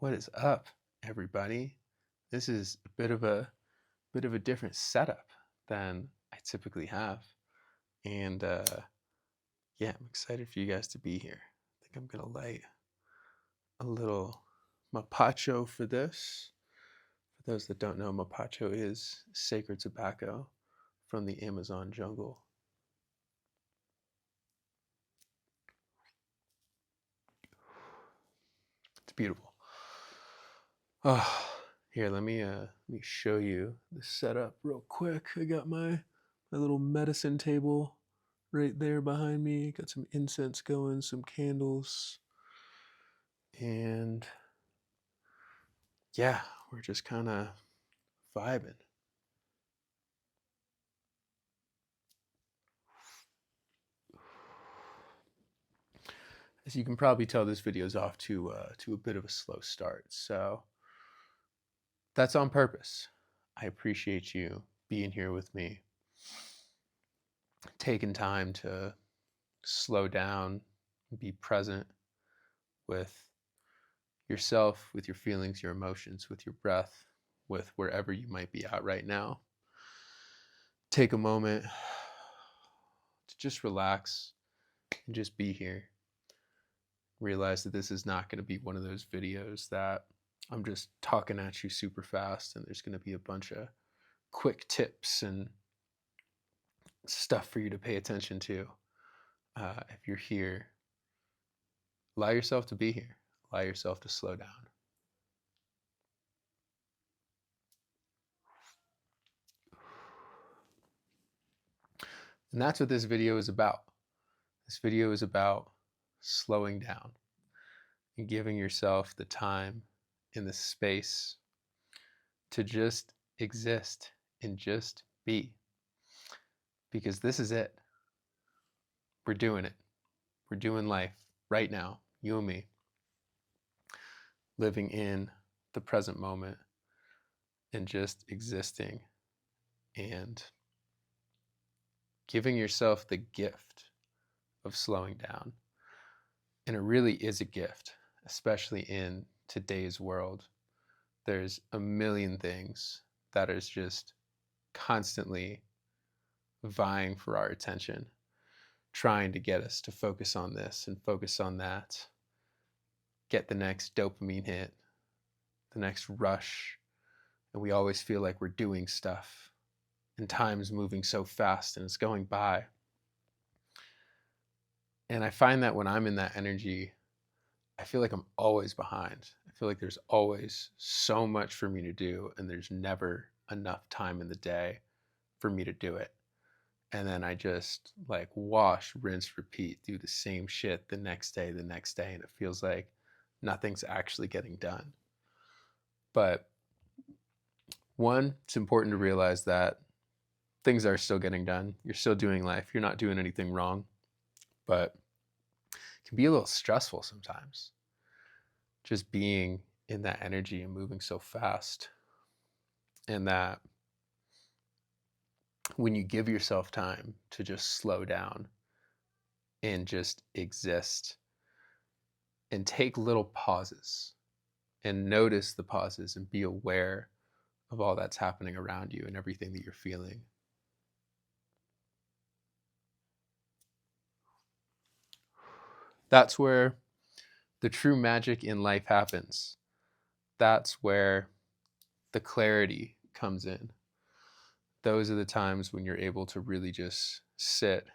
What is up, everybody? This is a bit of a different setup than I typically have, and yeah, I'm excited for you guys to be here. I think I'm gonna light a little mapacho for this. For those that don't know, mapacho is sacred tobacco from the Amazon jungle. It's beautiful. Oh, here, let me show you the setup real quick. I got my little medicine table right there behind me. Got some incense going, some candles, and yeah, we're just kind of vibing. As you can probably tell, this video is off to a bit of a slow start, so that's on purpose. I appreciate you being here with me, taking time to slow down, be present with yourself, with your feelings, your emotions, with your breath, with wherever you might be at right now. Take a moment to just relax and just be here. Realize that this is not going to be one of those videos that I'm just talking at you super fast and there's going to be a bunch of quick tips and stuff for you to pay attention to. If you're here, allow yourself to be here. Allow yourself to slow down. And that's what this video is about. This video is about slowing down and giving yourself the time and the space to just exist and just be. Because this is it. We're doing it. We're doing life right now, you and me, living in the present moment and just existing and giving yourself the gift of slowing down. And it really is a gift, especially in today's world. There's a million things that is just constantly vying for our attention, trying to get us to focus on this and focus on that, get the next dopamine hit, the next rush. And we always feel like we're doing stuff, and time's moving so fast and it's going by. And I find that when I'm in that energy, I feel like I'm always behind. I feel like there's always so much for me to do, and there's never enough time in the day for me to do it. And then I just like wash, rinse, repeat, do the same shit the next day, and it feels like nothing's actually getting done. But one, it's important to realize that things are still getting done. You're still doing life. You're not doing anything wrong, but it can be a little stressful sometimes. Just being in that energy and moving so fast. And that when you give yourself time to just slow down and just exist and take little pauses and notice the pauses and be aware of all that's happening around you and everything that you're feeling. That's where the true magic in life happens. That's where the clarity comes in. Those are the times when you're able to really just sit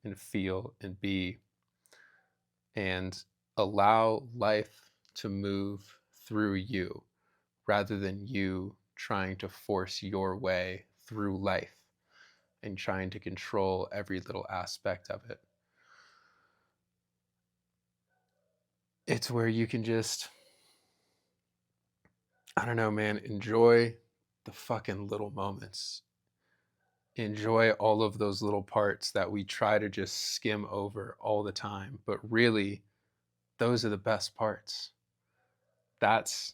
and feel and be and allow life to move through you rather than you trying to force your way through life and trying to control every little aspect of it. It's where you can just, I don't know, man, enjoy the fucking little moments. Enjoy all of those little parts that we try to just skim over all the time. But really, those are the best parts. That's,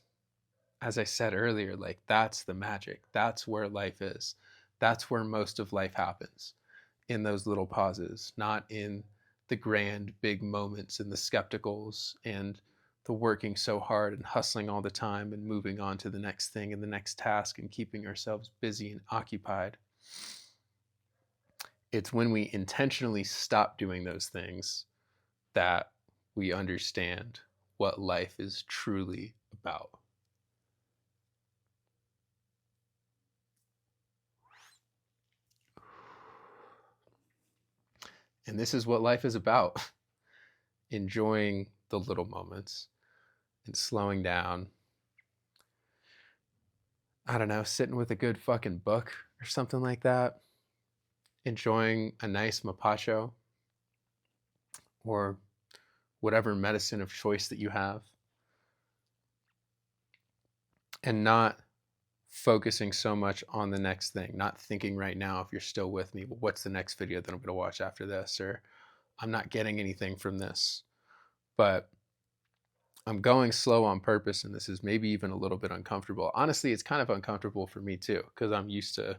as I said earlier, like that's the magic. That's where life is. That's where most of life happens, in those little pauses, not in the grand big moments and the skepticals and the working so hard and hustling all the time and moving on to the next thing and the next task and keeping ourselves busy and occupied. It's when we intentionally stop doing those things that we understand what life is truly about. And this is what life is about: enjoying the little moments and slowing down. I don't know, sitting with a good fucking book or something like that, enjoying a nice mapacho or whatever medicine of choice that you have, and not focusing so much on the next thing, not thinking right now, if you're still with me, well, what's the next video that I'm going to watch after this, or I'm not getting anything from this. But I'm going slow on purpose, and this is maybe even a little bit uncomfortable. Honestly, it's kind of uncomfortable for me too, because I'm used to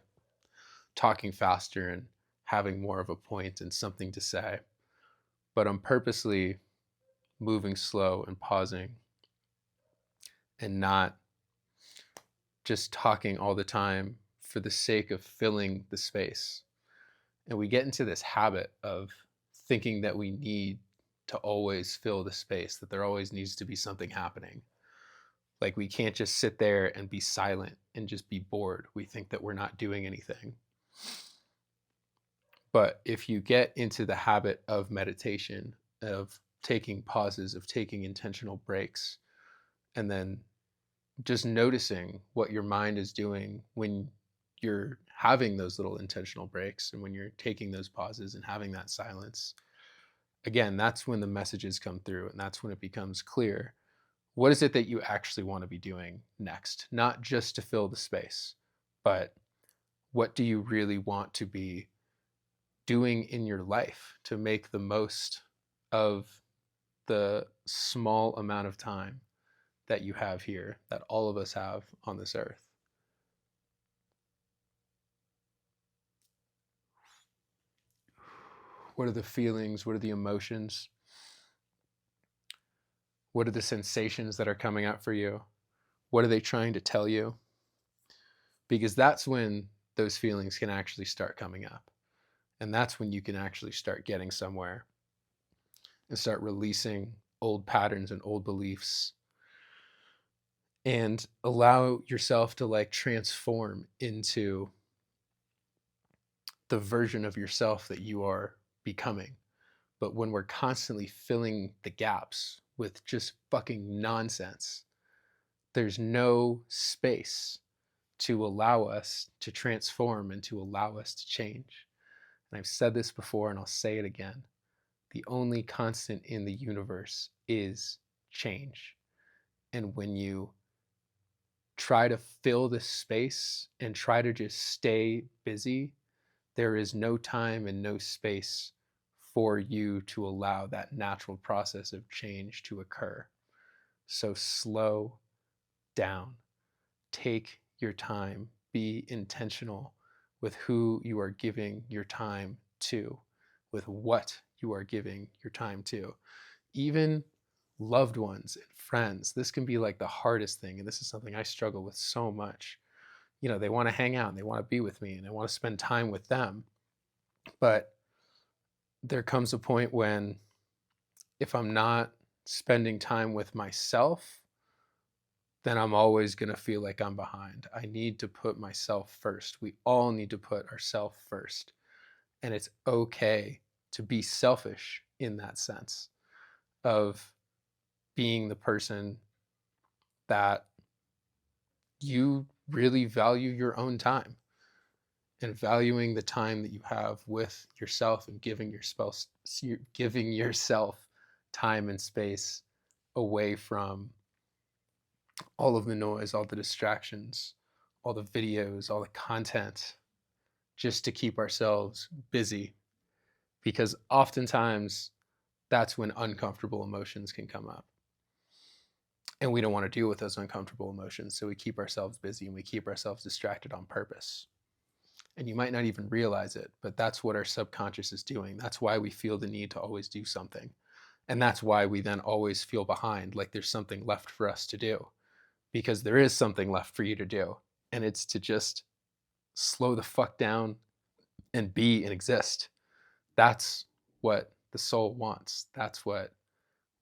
talking faster and having more of a point and something to say. But I'm purposely moving slow and pausing and not just talking all the time for the sake of filling the space. And we get into this habit of thinking that we need to always fill the space, that there always needs to be something happening. Like we can't just sit there and be silent and just be bored. We think that we're not doing anything. But if you get into the habit of meditation, of taking pauses, of taking intentional breaks, and then just noticing what your mind is doing when you're having those little intentional breaks and when you're taking those pauses and having that silence, again, that's when the messages come through, and that's when it becomes clear. What is it that you actually want to be doing next? Not just to fill the space, but what do you really want to be doing in your life to make the most of the small amount of time that you have here, that all of us have on this earth? What are the feelings? What are the emotions? What are the sensations that are coming up for you? What are they trying to tell you? Because that's when those feelings can actually start coming up. And that's when you can actually start getting somewhere and start releasing old patterns and old beliefs and allow yourself to like transform into the version of yourself that you are becoming. But when we're constantly filling the gaps with just fucking nonsense, there's no space to allow us to transform and to allow us to change. And I've said this before and I'll say it again. The only constant in the universe is change. And when you try to fill this space and try to just stay busy, there is no time and no space for you to allow that natural process of change to occur. So slow down, take your time, be intentional with who you are giving your time to, with what you are giving your time to. Even loved ones and friends, this can be like the hardest thing. And this is something I struggle with so much. You know, they want to hang out and they want to be with me and I want to spend time with them. But there comes a point when if I'm not spending time with myself, then I'm always going to feel like I'm behind. I need to put myself first. We all need to put ourselves first. And it's okay to be selfish in that sense of being the person that you really value your own time and valuing the time that you have with yourself and giving yourself time and space away from all of the noise, all the distractions, all the videos, all the content, just to keep ourselves busy. Because oftentimes that's when uncomfortable emotions can come up. And we don't want to deal with those uncomfortable emotions. So we keep ourselves busy and we keep ourselves distracted on purpose. And you might not even realize it, but that's what our subconscious is doing. That's why we feel the need to always do something. And that's why we then always feel behind, like there's something left for us to do, because there is something left for you to do. And it's to just slow the fuck down and be and exist. That's what the soul wants. That's what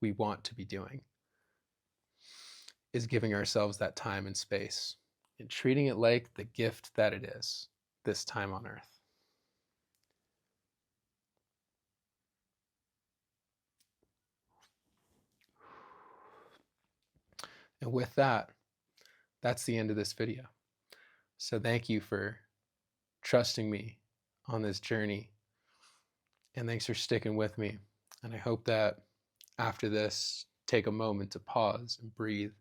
we want to be doing, is giving ourselves that time and space and treating it like the gift that it is, this time on earth. And with that, that's the end of this video. So thank you for trusting me on this journey. And thanks for sticking with me. And I hope that after this, take a moment to pause and breathe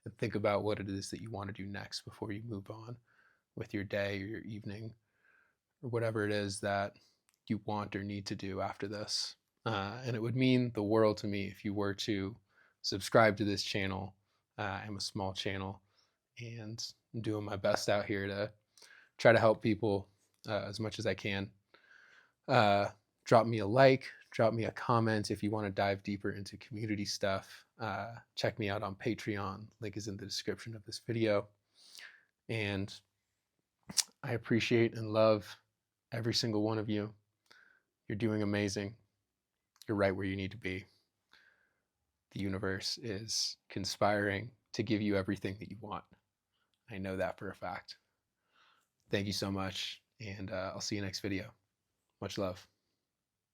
and think about what it is that you want to do next before you move on with your day or your evening or whatever it is that you want or need to do after this. And it would mean the world to me if you were to subscribe to this channel. I'm a small channel and I'm doing my best out here to try to help people as much as I can. Drop me a like, drop me a comment if you want to dive deeper into community stuff. Check me out on Patreon. Link is in the description of this video. And I appreciate and love every single one of you. You're doing amazing. You're right where you need to be. The universe is conspiring to give you everything that you want. I know that for a fact. Thank you so much, and I'll see you next video. Much love.